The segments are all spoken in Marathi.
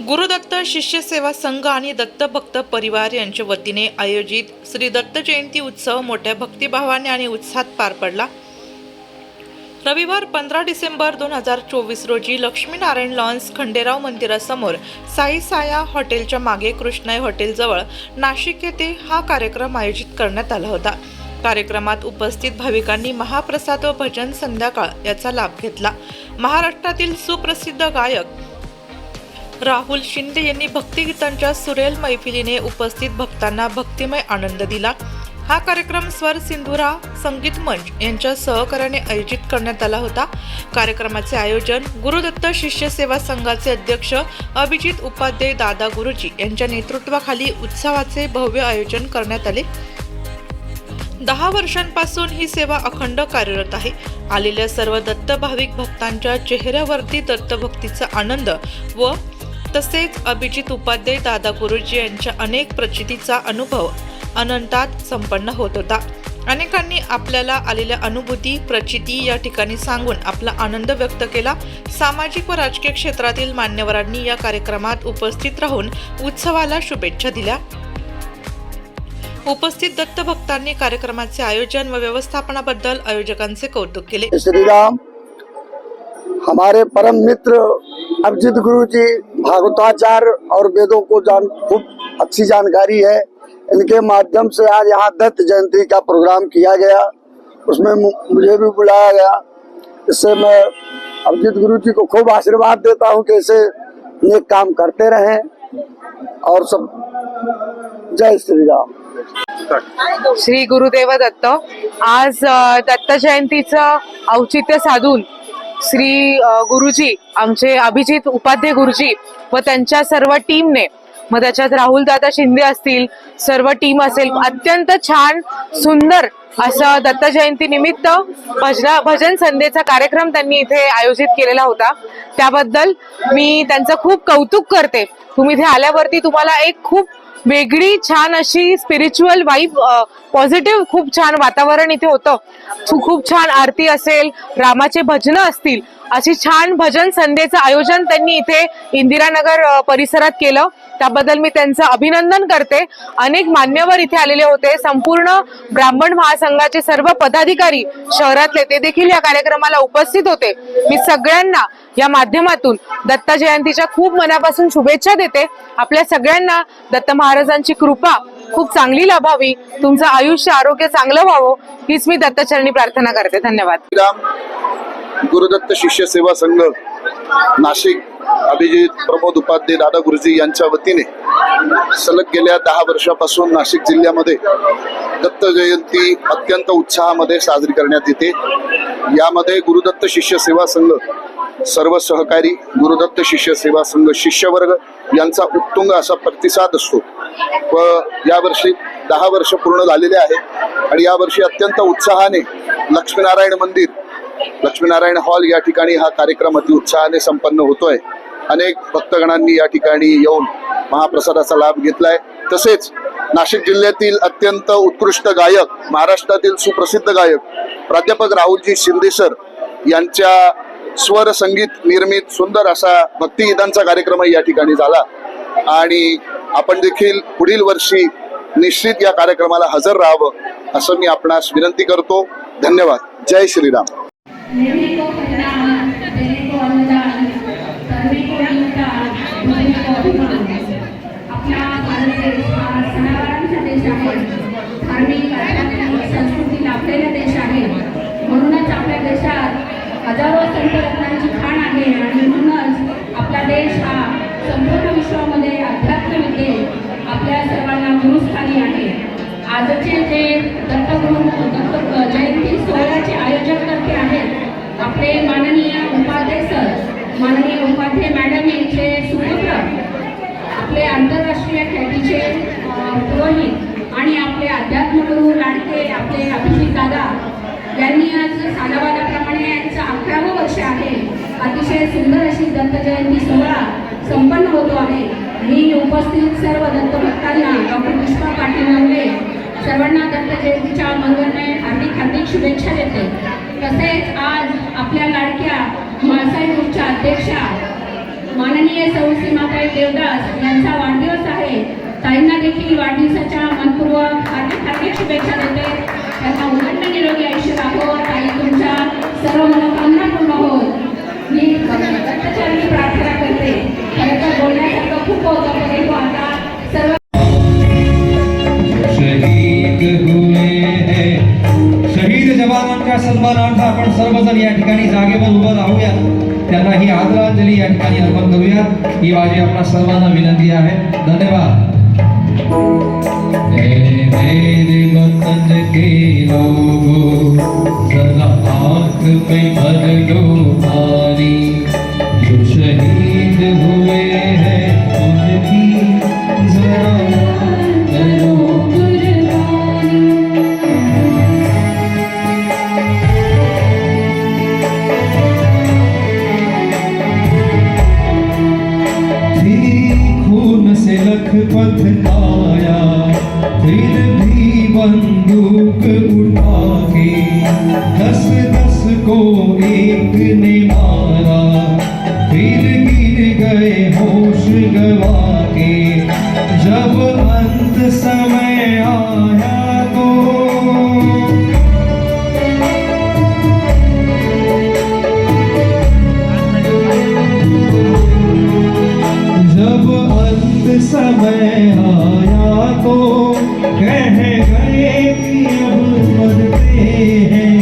गुरुदत्त शिष्य सेवा संघ आणि दत्तभक्त परिवार यांच्या वतीने आयोजित श्री दत्त जयंती उत्सव मोठ्या भक्तिभावाने आणि उत्साहात पार पडला। रविवार 15 डिसेंबर 2024 रोजी लक्ष्मीनारायण लॉन्स खंडेराव मंदिरासमोर साई साया हॉटेलच्या मागे कृष्णाई हॉटेलजवळ नाशिक येथे हा कार्यक्रम आयोजित करण्यात आला होता। कार्यक्रमात उपस्थित भाविकांनी महाप्रसाद व भजन संध्याकाळ याचा लाभ घेतला। महाराष्ट्रातील सुप्रसिद्ध गायक राहुल शिंदे यांनी भक्तिगीतांच्या सुरेल मैफिलीने उपस्थित भक्तांना भक्तिमय आनंद दिला। हा कार्यक्रम स्वर सिंधुरा संगीत मंच यांच्या सहकार्याने आयोजित करण्यात आला होता। कार्यक्रमाचे आयोजन गुरुदत्त शिष्य सेवा संघाचे अध्यक्ष अभिजित उपाध्याय दादा गुरुजी यांच्या नेतृत्वाखाली उत्सवाचे भव्य आयोजन करण्यात आले। 10 वर्षांपासून ही सेवा अखंड कार्यरत आहे। आलेल्या सर्व दत्त भाविक भक्तांच्या चेहऱ्यावरती दत्तभक्तीचा आनंद व तसेच अभिजित उपाध्याय दादा गुरुजी यांच्या अनेक प्रचितीचा अनुभव अनंतात संपन्न होत होता। अनेकांनी आपल्याला आलेल्या अनुभूती प्रचिती या ठिकाणी सांगून आपला आनंद व्यक्त केला। सामाजिक व राजकीय क्षेत्रातील मान्यवरांनी या कार्यक्रमात उपस्थित राहून उत्सवाला शुभेच्छा दिल्या। उपस्थित दत्त भक्तांनी कार्यक्रमाचे आयोजन व व्यवस्थापनाबद्दल आयोजकांचे कौतुक केले। श्रीराम, हमारे परम मित्र अभिजित गुरु जी भागवताचार और वेदों को खूब अच्छी जानकारी है। इनके माध्यम से आज यहाँ दत्त जयंती का प्रोग्राम किया गया, उसमें मुझे भी बुलाया गया। इससे मैं अभिजित गुरु जी को खूब आशीर्वाद देता हूँ कि ऐसे नेक काम करते रहें और सब। जय श्री राम। श्री गुरुदेव दत्त। आज दत्त जयंतीचं औचित्य साधून श्री गुरुजी आमचे अभिजित उपाध्याय गुरुजी व त्यांच्या सर्व टीमने, मग त्याच्यात राहुल दादा शिंदे असतील, सर्व टीम असेल, अत्यंत छान सुंदर असं दत्त जयंती निमित्त भजन संध्येचा कार्यक्रम त्यांनी इथे आयोजित केलेला होता। त्याबद्दल मी त्यांचं खूप कौतुक करते। तुम्ही इथे आल्यावरती तुम्हाला एक खूप वेगळी छान अशी स्पिरिच्युअल वाइब, पॉझिटिव्ह खूप छान वातावरण इथे होतं। खूप छान आरती असेल, रामाचे भजन असतील, अशी छान भजन संध्येचं आयोजन त्यांनी इथे इंदिरानगर परिसरात केलं। त्याबद्दल मी त्यांचं अभिनंदन करते। अनेक मान्यवर इथे आलेले होते, संपूर्ण ब्राह्मण महासंघाचे सर्व पदाधिकारी शहरातले ते देखील या कार्यक्रमाला उपस्थित होते। मी सगळ्यांना या माध्यमातून दत्त जयंतीच्या खूप मनापासून शुभेच्छा देते। आपल्या सगळ्यांना दत्त महाराजांची कृपा खूप चांगली लाभावी, तुमचं आयुष्य आरोग्य चांगलं व्हावं हीच मी दत्तचरणी प्रार्थना करते। धन्यवाद। गुरुदत्त शिष्य सेवा संघ नाशिक अभिजित प्रमोद उपाध्याय दादा गुरुजी यांच्या वतीने सलग गेल्या 10 वर्षापासून नाशिक जिल्ह्यामध्ये दत्त जयंती अत्यंत उत्साहामध्ये साजरी करण्यात येते। यामध्ये गुरुदत्त शिष्य सेवा संघ सर्व सहकारी, गुरुदत्त शिष्य सेवा संघ शिष्यवर्ग यांचा उत्तुंग असा प्रतिसाद असतो व यावर्षी 10 वर्ष पूर्ण झालेले आहेत आणि यावर्षी अत्यंत उत्साहाने लक्ष्मीनारायण हॉल या ठिकाणी हा कार्यक्रम अति उत्साहाने संपन्न होतोय। अनेक भक्तगणांनी या ठिकाणी येऊन महाप्रसादाचा लाभ घेतलाय। तसेच नाशिक जिल्ह्यातील अत्यंत उत्कृष्ट गायक, महाराष्ट्रातील सुप्रसिद्ध गायक प्राध्यापक राहुलजी शिंदे सर यांच्या स्वर संगीत निर्मित सुंदर असा भक्तिगीतांचा कार्यक्रम या ठिकाणी झाला आणि आपण देखील पुढील वर्षी निश्चित या कार्यक्रमाला हजर राहावं असं मी आपणास विनंती करतो। धन्यवाद। जय श्रीराम। संस्कृती लाभलेला देश आहे, म्हणूनच आपल्या देशात हजारो संत रत्नांची खाण आहे आणि म्हणूनच आपला देश हा संपूर्ण विश्वामध्ये अध्यात्मविद्येत आपल्या सर्वांना गुरुस्थानी आहे। आजचे जे दत्त जयंती सोहळ्याचे आयोजन करते आहेत आपले माननीय उपाध्याय सर, माननीय उपाध्याय मॅडम यांचे सुपुत्र, आपले आंतरराष्ट्रीय ख्यातीचे पुरोहित आणि आपले अध्यात्मगुरू लाडके आपले अभिजित दादा यांनी आज सालाबादाप्रमाणे यांचं 11वं वर्ष आहे। अतिशय सुंदर अशी दत्त जयंती सोहळा संपन्न होतो आहे। मी उपस्थित सर्व दत्त भक्तांना, डॉक्टर पुष्पा पाटील मंगले सर्वांना दत्त जयंतीच्या मंगलमय हार्दिक शुभेच्छा देते। तसेच आज आपल्या लाडक्या माळसाई ग्रुपच्या अध्यक्षा माननीय सौ सीमाताई देवदास यांचा वाढदिवस आहे. ताईंना देखील वाढदिवसाच्या मनपूर्वक हार्दिक शुभेच्छा देते. त्यांना उदंड निरोगी आयुष्य लाभो. ताई तुमच्या सर्व मनोकामना पूर्ण होत. मी दत्तचरणी प्रार्थना करते. खरं तर बोलण्यासारखं खूप होतं, परंतु आता सर्व शहीद हुए हैं. शहीद जवानांच्या सन्मानार्थ आपण सर्वजण या ठिकाणी जागेवर उभं राहूया. त्यांना ही आदरांजली या ठिकाणी अर्पण करूया. ही माझी आपल्या सर्वांना विनंती आहे. धन्यवाद. मेरे वतन के लोगों जरा आँख में भर लो पानी. जो शहीद हुए हैं उनकी जरा करो खून से लखपत आया, फिर भी बंदूक उठा के 10-10 को एक ने मारा. फिर गिर गए होश गवा के. जब अंत समय आया तो समय आया तो कह गए कि अब मरते हैं.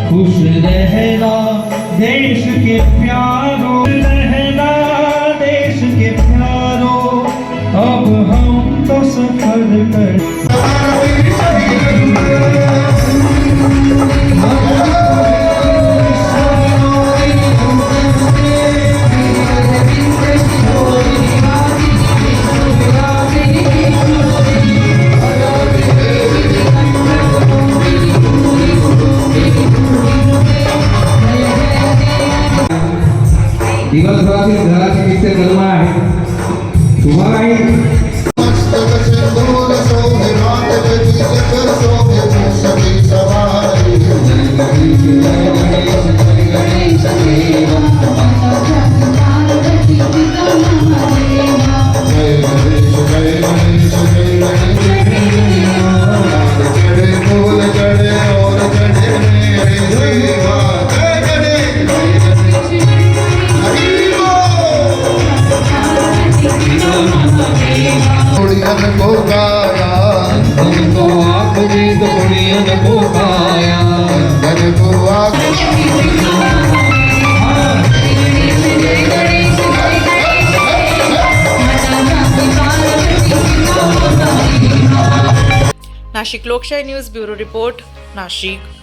खुश रहना देश के प्यारों, रहना देश के प्यारों. अब हम तो सफर कर दिवसभरातील घराचे नित्य कर्म आहे. तुम्हालाही नाशिक लोकशाही न्यूज ब्युरो रिपोर्ट, नाशिक.